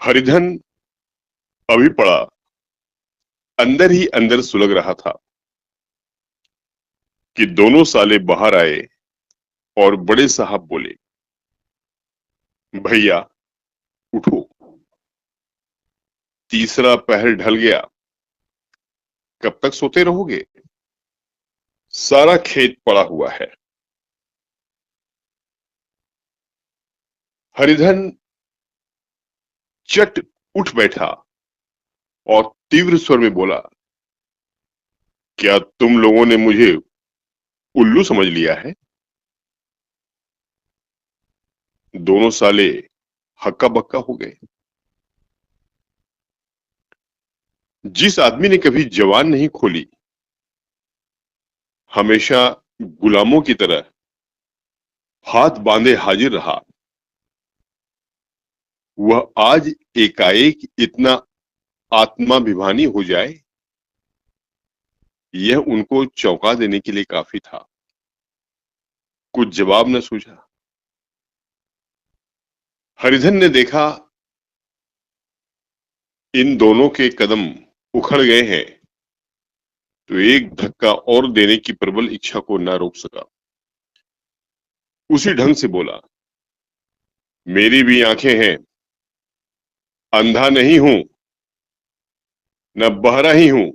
हरिधन अभी पड़ा अंदर ही अंदर सुलग रहा था कि दोनों साले बाहर आए और बड़े साहब बोले, भैया उठो, तीसरा पहर ढल गया, कब तक सोते रहोगे? सारा खेत पड़ा हुआ है। हरिधन चट उठ बैठा और तीव्र स्वर में बोला, क्या तुम लोगों ने मुझे उल्लू समझ लिया है? दोनों साले हक्का बक्का हो गए। जिस आदमी ने कभी जवान नहीं खोली, हमेशा गुलामों की तरह हाथ बांधे हाजिर रहा, वह आज एकाएक इतना आत्माभिमानी हो जाए, यह उनको चौंका देने के लिए काफी था। कुछ जवाब न सूझा। हरिधन ने देखा इन दोनों के कदम उखड़ गए हैं, तो एक धक्का और देने की प्रबल इच्छा को न रोक सका। उसी ढंग से बोला, मेरी भी आंखें हैं, अंधा नहीं हूं, न बहरा ही हूं।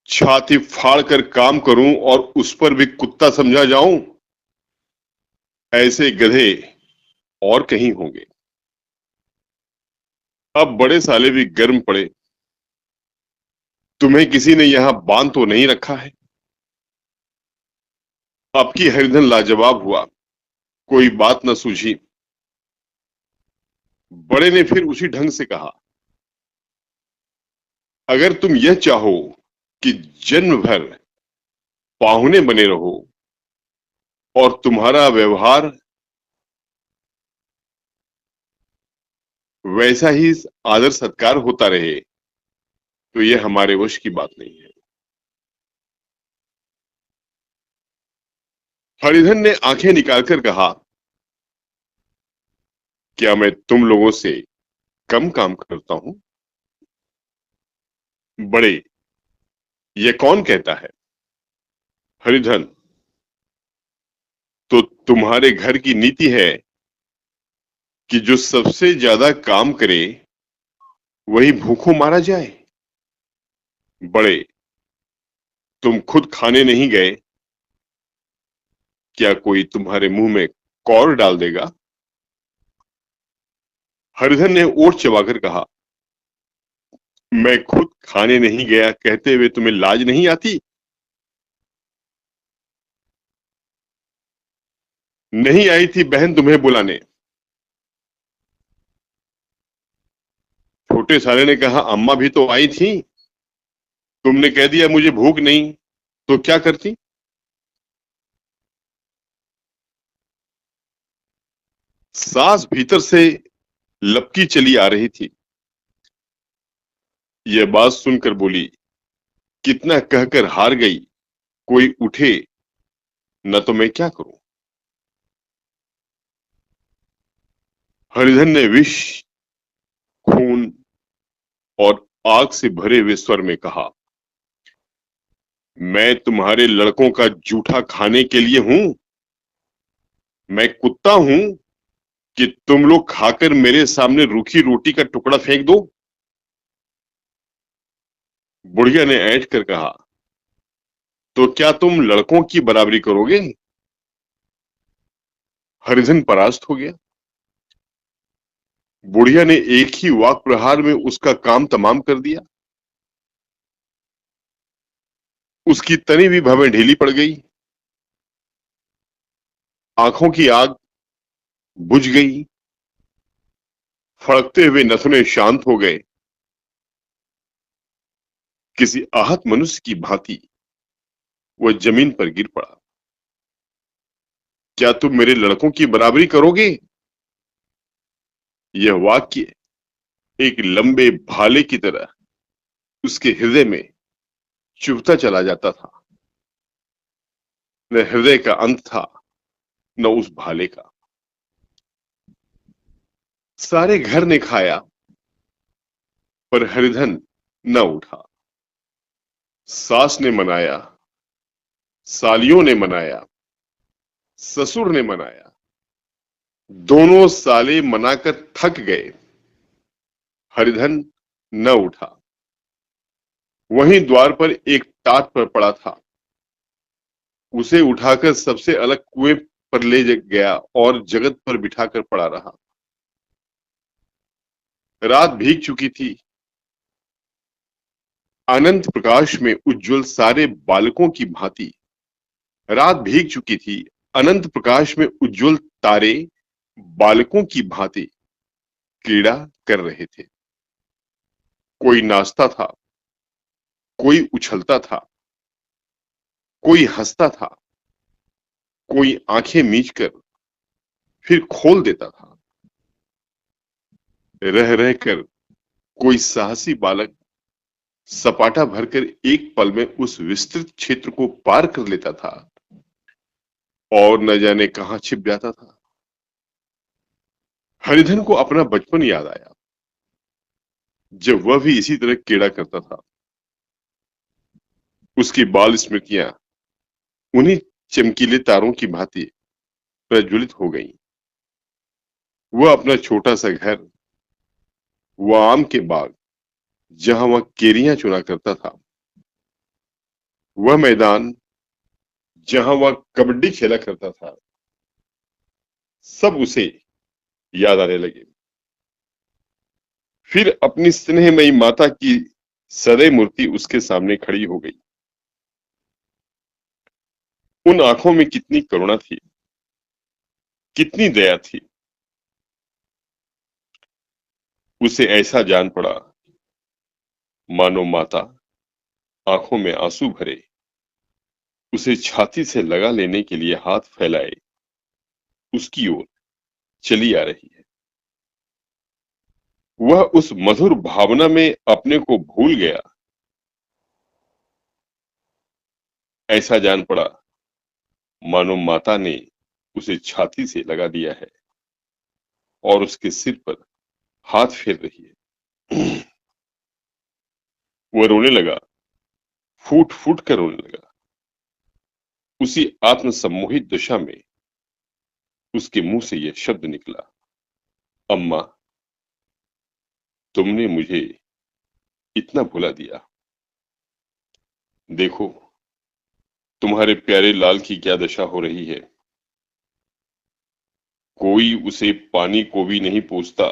छाती फाड़ कर काम करूं और उस पर भी कुत्ता समझा जाऊं, ऐसे गधे और कहीं होंगे। अब बड़े साले भी गर्म पड़े, तुम्हें किसी ने यहां बांध तो नहीं रखा है? अब की हरिधन लाजवाब हुआ, कोई बात न सूझी। बड़े ने फिर उसी ढंग से कहा, अगर तुम यह चाहो कि जन्म भर पाहुने बने रहो और तुम्हारा व्यवहार वैसा ही आदर सत्कार होता रहे, तो यह हमारे वश की बात नहीं है। हरिधन ने आंखें निकालकर कहा, क्या मैं तुम लोगों से कम काम करता हूं? बड़े, ये कौन कहता है? हरिधन, तो तुम्हारे घर की नीति है कि जो सबसे ज्यादा काम करे वही भूखों मारा जाए। बड़े, तुम खुद खाने नहीं गए, क्या कोई तुम्हारे मुंह में कौर डाल देगा? हरिधन ने ओठ चबाकर कहा, मैं खुद खाने नहीं गया कहते हुए तुम्हें लाज नहीं आती? नहीं आई थी बहन तुम्हें बुलाने। छोटे साले ने कहा, अम्मा भी तो आई थी, तुमने कह दिया मुझे भूख नहीं, तो क्या करती? सास भीतर से लपकी चली आ रही थी। यह बात सुनकर बोली, कितना कहकर हार गई, कोई उठे न तो मैं क्या करूं? हरिधन ने विष, खून और आग से भरे हुए स्वर में कहा, मैं तुम्हारे लड़कों का जूठा खाने के लिए हूं? मैं कुत्ता हूं कि तुम लोग खाकर मेरे सामने रूखी रोटी का टुकड़ा फेंक दो? बुढ़िया ने ऐंठ कर कहा, तो क्या तुम लड़कों की बराबरी करोगे? हरिधन परास्त हो गया। बुढ़िया ने एक ही वाक प्रहार में उसका काम तमाम कर दिया। उसकी तनी भी भवें ढीली पड़ गई, आंखों की आग बुझ गई, फड़कते हुए नथुने शांत हो गए। किसी आहत मनुष्य की भांति वह जमीन पर गिर पड़ा। क्या तुम मेरे लड़कों की बराबरी करोगे? यह वाक्य एक लंबे भाले की तरह उसके हृदय में चुभता चला जाता था। न हृदय का अंत था, न उस भाले का। सारे घर ने खाया, पर हरिधन न उठा। सास ने मनाया, सालियों ने मनाया, ससुर ने मनाया, दोनों साले मनाकर थक गए। हरिधन न उठा। वहीं द्वार पर एक टाट पर पड़ा था। उसे उठाकर सबसे अलग कुएं पर ले गया और जगत पर बिठाकर पड़ा रहा। रात भीग चुकी थी। अनंत प्रकाश में उज्जवल सारे बालकों की भांति रात भीग चुकी थी। अनंत प्रकाश में उज्जवल तारे बालकों की भांति क्रीड़ा कर रहे थे। कोई नाचता था, कोई उछलता था, कोई हंसता था, कोई आंखें मीचकर फिर खोल देता था। रह रहकर कोई साहसी बालक सपाटा भरकर एक पल में उस विस्तृत क्षेत्र को पार कर लेता था और न जाने कहां छिप जाता था। हरिधन को अपना बचपन याद आया, जब वह भी इसी तरह क्रीड़ा करता था। उसकी बाल स्मृतियां उन्हीं चमकीले तारों की भांति प्रज्वलित हो गईं। वह अपना छोटा सा घर, वह आम के बाग जहां वह केरियां चुना करता था, वह मैदान जहां वह कबड्डी खेला करता था, सब उसे याद आने लगे। फिर अपनी स्नेहमयी माता की सदैव मूर्ति उसके सामने खड़ी हो गई। उन आंखों में कितनी करुणा थी, कितनी दया थी। उसे ऐसा जान पड़ा मानो माता आंखों में आंसू भरे उसे छाती से लगा लेने के लिए हाथ फैलाए उसकी ओर चली आ रही है। वह उस मधुर भावना में अपने को भूल गया। ऐसा जान पड़ा मानो माता ने उसे छाती से लगा दिया है और उसके सिर पर हाथ फेर रही है। वह रोने लगा, फूट फूट कर रोने लगा। उसी आत्म सम्मोहित दशा में उसके मुंह से यह शब्द निकला, अम्मा, तुमने मुझे इतना भुला दिया। देखो तुम्हारे प्यारे लाल की क्या दशा हो रही है। कोई उसे पानी को भी नहीं पूछता।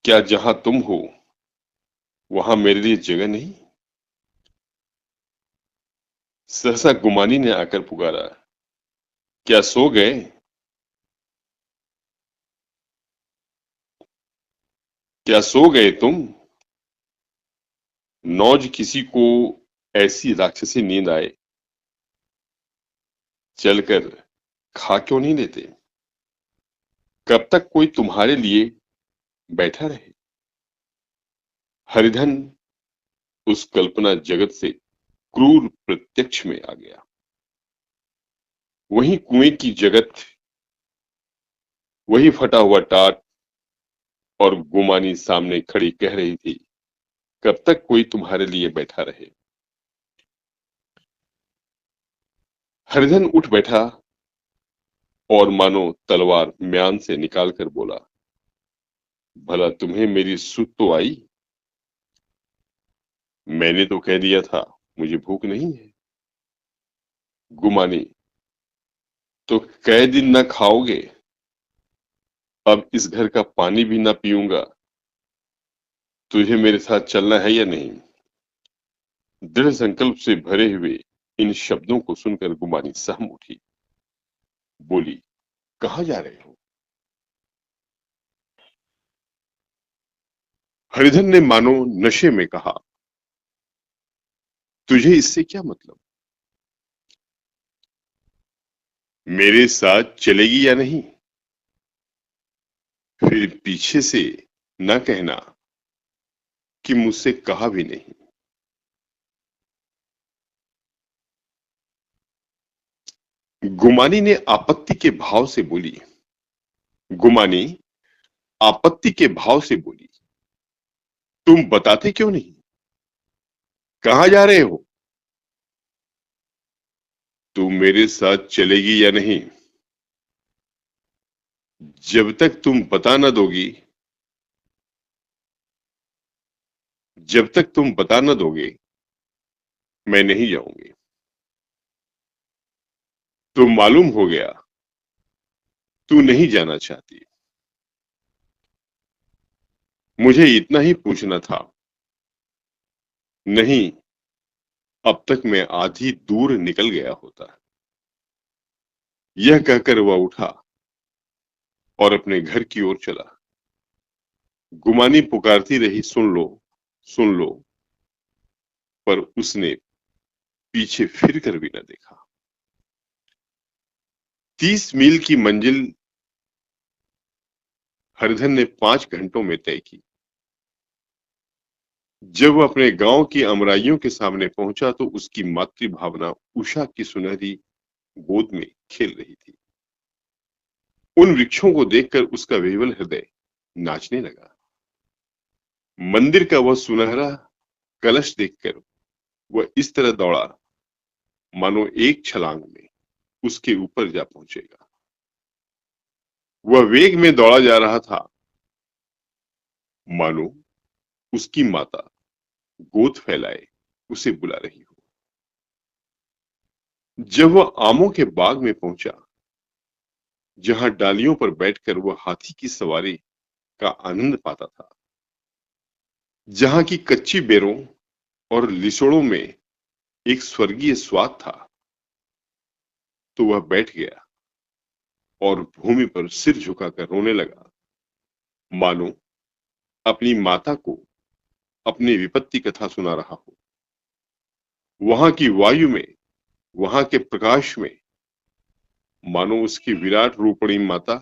क्या जहां तुम हो वहां मेरे लिए जगह नहीं? सहसा गुमानी ने आकर पुकारा, क्या सो गए? क्या सो गए तुम? नौज किसी को ऐसी राक्षसी नींद आए, चलकर खा क्यों नहीं लेते? कब तक कोई तुम्हारे लिए बैठा रहे? हरिधन उस कल्पना जगत से क्रूर प्रत्यक्ष में आ गया। वही कुएं की जगत, वही फटा हुआ टाट और गुमानी सामने खड़ी कह रही थी, कब तक कोई तुम्हारे लिए बैठा रहे? हरिधन उठ बैठा और मानो तलवार म्यान से निकालकर बोला, भला तुम्हें मेरी सुध तो आई? मैंने तो कह दिया था मुझे भूख नहीं है। गुमानी, तो कै दिन न खाओगे? अब इस घर का पानी भी ना पीऊंगा। तुझे मेरे साथ चलना है या नहीं? दृढ़ संकल्प से भरे हुए इन शब्दों को सुनकर गुमानी सहम उठी। बोली, कहां जा रहे हो? हरिधन ने मानो नशे में कहा, तुझे इससे क्या मतलब? मेरे साथ चलेगी या नहीं? फिर पीछे से न कहना कि मुझसे कहा भी नहीं। गुमानी ने आपत्ति के भाव से बोली। गुमानी आपत्ति के भाव से बोली, तुम बताते क्यों नहीं? कहाँ जा रहे हो? तुम मेरे साथ चलेगी या नहीं? जब तक तुम बता न दोगी, जब तक तुम बता न दोगे, मैं नहीं जाऊंगी। तो मालूम हो गया, तू नहीं जाना चाहती। मुझे इतना ही पूछना था। नहीं, अब तक मैं आधी दूर निकल गया होता। यह कहकर वह उठा और अपने घर की ओर चला। गुमानी पुकारती रही, सुन लो, पर उसने पीछे फिर कर भी न देखा। 30 मील की मंजिल हरिधन ने 5 घंटों में तय की। जब वह अपने गांव की अमराइयों के सामने पहुंचा तो उसकी मातृ भावना उषा की सुनहरी गोद में खेल रही थी। उन वृक्षों को देखकर उसका विह्वल हृदय नाचने लगा। मंदिर का वह सुनहरा कलश देखकर वह इस तरह दौड़ा मानो एक छलांग में उसके ऊपर जा पहुंचेगा। वह वेग में दौड़ा जा रहा था मानो उसकी माता गोद फैलाए उसे बुला रही हो। जब वह आमों के बाग में पहुंचा, जहां डालियों पर बैठकर वह हाथी की सवारी का आनंद पाता था, जहां की कच्ची बेरों और लिसोड़ों में एक स्वर्गीय स्वाद था, तो वह बैठ गया और भूमि पर सिर झुकाकर रोने लगा, मानो अपनी माता को अपनी विपत्ति कथा सुना रहा हो। वहां की वायु में, वहां के प्रकाश में मानो उसकी विराट रूपणी माता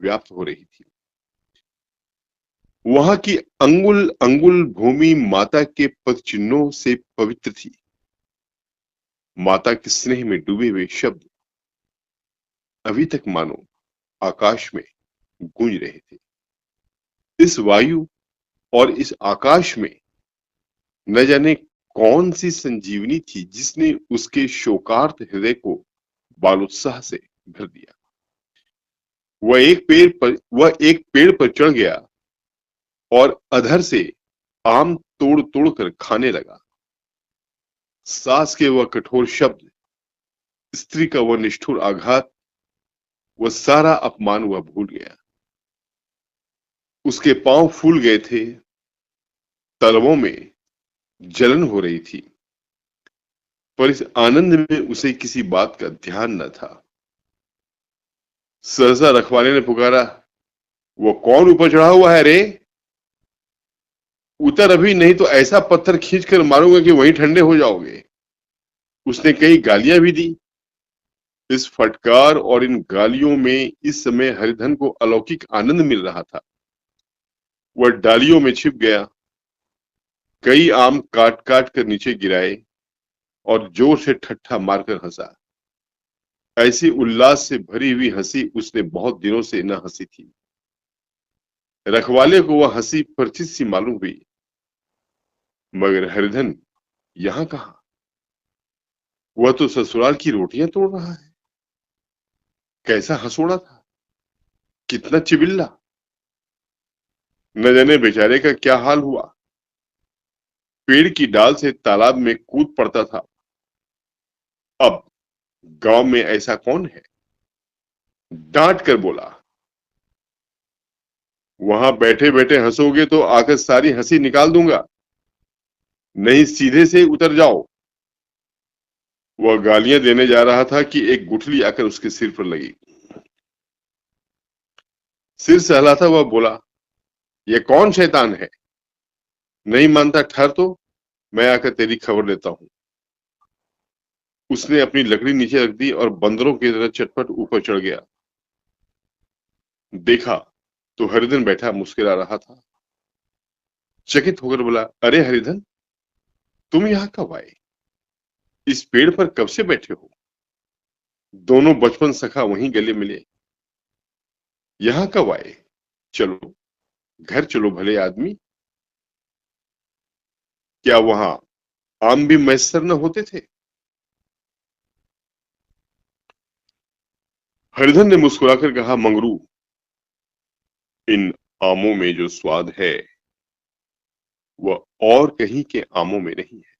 व्याप्त हो रही थी। वहां की अंगुल अंगुल भूमि माता के पद चिन्हों से पवित्र थी। माता के स्नेह में डूबे हुए शब्द अभी तक मानो आकाश में गूंज रहे थे। इस वायु और इस आकाश में न जाने कौन सी संजीवनी थी जिसने उसके शोकार्त हृदय को बालोत्साह से भर दिया। वह एक पेड़ पर चढ़ गया और अधर से आम तोड़ तोड़ कर खाने लगा। सास के वह कठोर शब्द, स्त्री का वह निष्ठुर आघात, वह सारा अपमान वह भूल गया। उसके पांव फूल गए थे, तलवों में जलन हो रही थी, पर इस आनंद में उसे किसी बात का ध्यान न था। सहसा रखवाले ने पुकारा, वो कौन ऊपर चढ़ा हुआ है रे? उतर अभी, नहीं तो ऐसा पत्थर खींच कर मारूंगा कि वहीं ठंडे हो जाओगे। उसने कई गालियां भी दी। इस फटकार और इन गालियों में इस समय हरिधन को अलौकिक आनंद मिल रहा था। वह डालियों में छिप गया, कई आम काट काट कर नीचे गिराए और जोर से ठट्ठा मारकर हंसा। ऐसी उल्लास से भरी हुई हंसी उसने बहुत दिनों से न हंसी थी। रखवाले को वह हंसी परिचित सी मालूम हुई, मगर हरिधन यहां कहा? वह तो ससुराल की रोटियां तोड़ रहा है। कैसा हंसोड़ा था, कितना चिबिल्ला। न जाने बेचारे का क्या हाल हुआ। पेड़ की डाल से तालाब में कूद पड़ता था। अब गांव में ऐसा कौन है? डांट कर बोला, वहां बैठे बैठे हंसोगे तो आकर सारी हंसी निकाल दूंगा, नहीं सीधे से उतर जाओ। वह गालियां देने जा रहा था कि एक गुठली आकर उसके सिर पर लगी। सिर सहलाता वह बोला, यह कौन शैतान है? नहीं मानता ठहर तो मैं आकर तेरी खबर लेता हूं। उसने अपनी लकड़ी नीचे रख दी और बंदरों की तरह चटपट ऊपर चढ़ गया। देखा तो हरिधन बैठा मुस्कुरा रहा था। चकित होकर बोला, अरे हरिधन, तुम यहां कब आए? इस पेड़ पर कब से बैठे हो? दोनों बचपन सखा वहीं गले मिले। यहां कब आए? चलो घर चलो भले आदमी। क्या वहां आम भी मैसर न होते थे? हरिधन ने मुस्कुराकर कहा, मंगरू, इन आमों में जो स्वाद है वह और कहीं के आमों में नहीं है।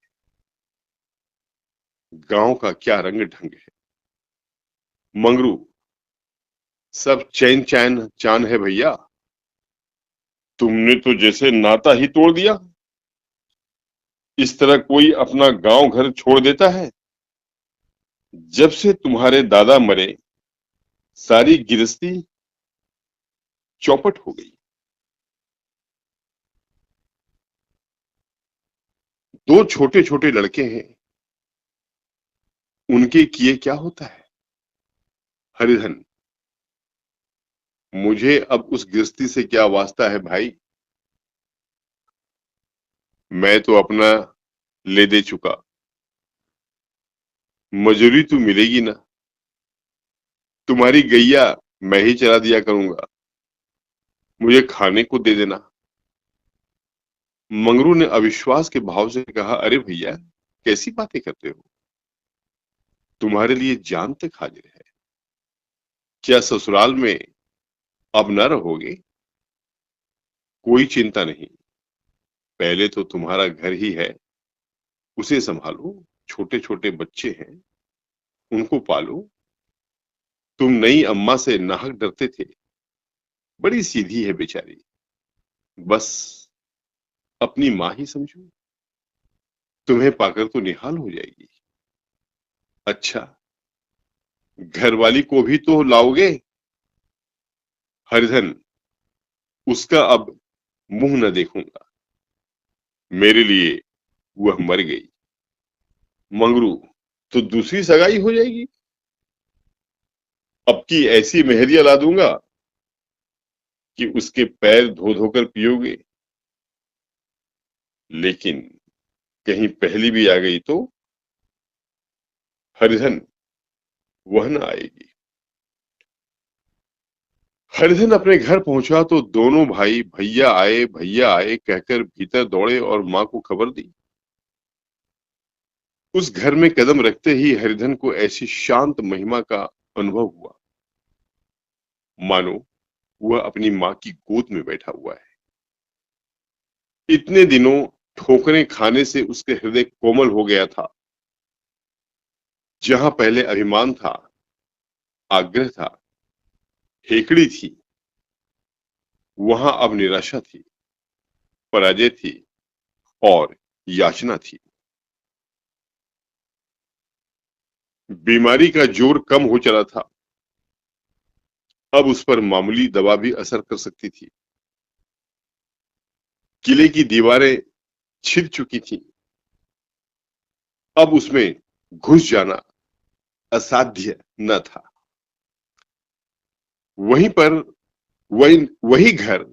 गांव का क्या रंग ढंग है मंगरू, सब चैन चैन चान है भैया। तुमने तो जैसे नाता ही तोड़ दिया। इस तरह कोई अपना गांव घर छोड़ देता है? जब से तुम्हारे दादा मरे सारी गिरस्ती चौपट हो गई। दो छोटे छोटे लड़के हैं, उनके किए क्या होता है? हरिधन, मुझे अब उस गृहस्थी से क्या वास्ता है भाई। मैं तो अपना ले दे चुका। मजूरी तो मिलेगी ना। तुम्हारी गैया मैं ही चला दिया करूंगा। मुझे खाने को दे देना। मंगरू ने अविश्वास के भाव से कहा, अरे भैया, कैसी बातें करते हो? तुम्हारे लिए जान तक हाजिर है। क्या ससुराल में अब न रहोगे? कोई चिंता नहीं, पहले तो तुम्हारा घर ही है, उसे संभालो। छोटे छोटे बच्चे हैं, उनको पालो। तुम नई अम्मा से नाहक डरते थे, बड़ी सीधी है बेचारी। बस अपनी माँ ही समझो, तुम्हें पाकर तो निहाल हो जाएगी। अच्छा, घरवाली को भी तो लाओगे? हरिधन, उसका अब मुंह न देखूंगा। मेरे लिए वह मर गई। मंगरू, तो दूसरी सगाई हो जाएगी। अब की ऐसी मेहंदियां ला दूंगा कि उसके पैर धो धोकर पियोगे। लेकिन कहीं पहली भी आ गई तो? हरिधन, वह न आएगी। हरिधन अपने घर पहुंचा तो दोनों भाई भैया आए कहकर भीतर दौड़े और मां को खबर दी। उस घर में कदम रखते ही हरिधन को ऐसी शांत महिमा का अनुभव हुआ, मानो वह अपनी मां की गोद में बैठा हुआ है। इतने दिनों ठोकरें खाने से उसके हृदय कोमल हो गया था। जहां पहले अभिमान था, आग्रह था, हेकड़ी थी, वहां अब निराशा थी, पराजय थी और याचना थी। बीमारी का जोर कम हो चला था। अब उस पर मामूली दवा भी असर कर सकती थी। किले की दीवारें छिद चुकी थीं। अब उसमें घुस जाना असाध्य न था। वहीं पर वही घर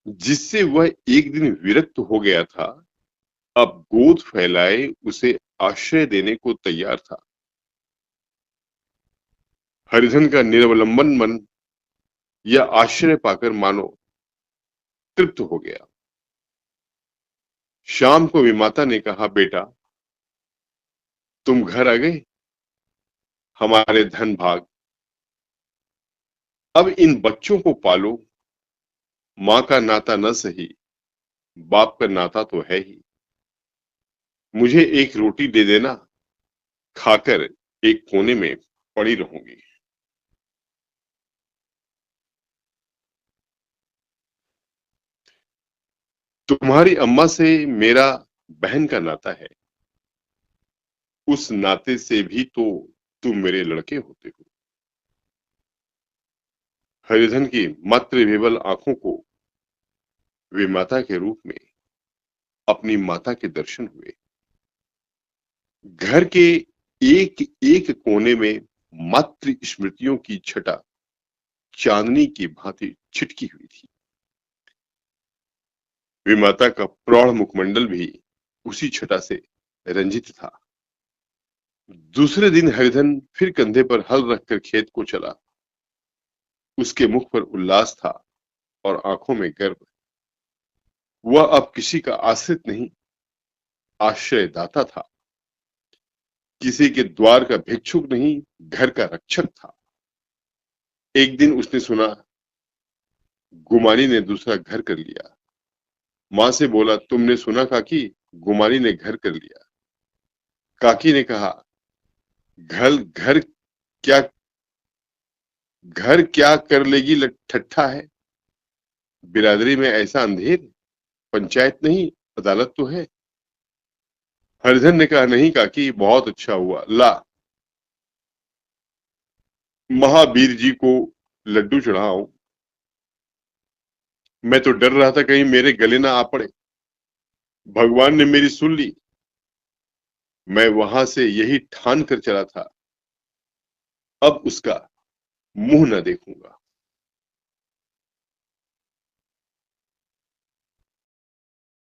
जिससे वह एक दिन विरक्त हो गया था, अब गोद फैलाए उसे आश्रय देने को तैयार था। हरिधन का निरवलंबन मन यह आश्रय पाकर मानो तृप्त हो गया। शाम को विमाता ने कहा, बेटा, तुम घर आ गए, हमारे धन भाग। अब इन बच्चों को पालो। मां का नाता न सही, बाप का नाता तो है ही। मुझे एक रोटी दे देना, खाकर एक कोने में पड़ी रहूंगी। तुम्हारी अम्मा से मेरा बहन का नाता है, उस नाते से भी तो तुम मेरे लड़के होते हो। हरिधन की मातृ विवल आंखों को विमाता के रूप में अपनी माता के दर्शन हुए। घर के एक एक कोने में मातृ स्मृतियों की छटा चांदनी की भांति छिटकी हुई थी। विमाता का प्रौढ़ मुखमंडल भी उसी छटा से रंजित था। दूसरे दिन हरिधन फिर कंधे पर हल रखकर खेत को चला। उसके मुख पर उल्लास था और आंखों में गर्व। वह अब किसी का आश्रित नहीं, आश्रयदाता था, किसी के द्वार का भिक्षुक नहीं, घर का रक्षक था। एक दिन उसने सुना गुमारी ने दूसरा घर कर लिया। मां से बोला, तुमने सुना काकी, गुमारी ने घर कर लिया। काकी ने कहा, घर घर क्या घर क्या कर लेगी, ठट्ठा है। बिरादरी में ऐसा अंधेर, पंचायत नहीं अदालत तो है। हरिधन ने कहा, नहीं काकी, बहुत अच्छा हुआ, ला महावीर जी को लड्डू चढ़ाओ। मैं तो डर रहा था कहीं मेरे गले ना आ पड़े। भगवान ने मेरी सुन ली। मैं वहां से यही ठान कर चला था, अब उसका मुंह न देखूंगा।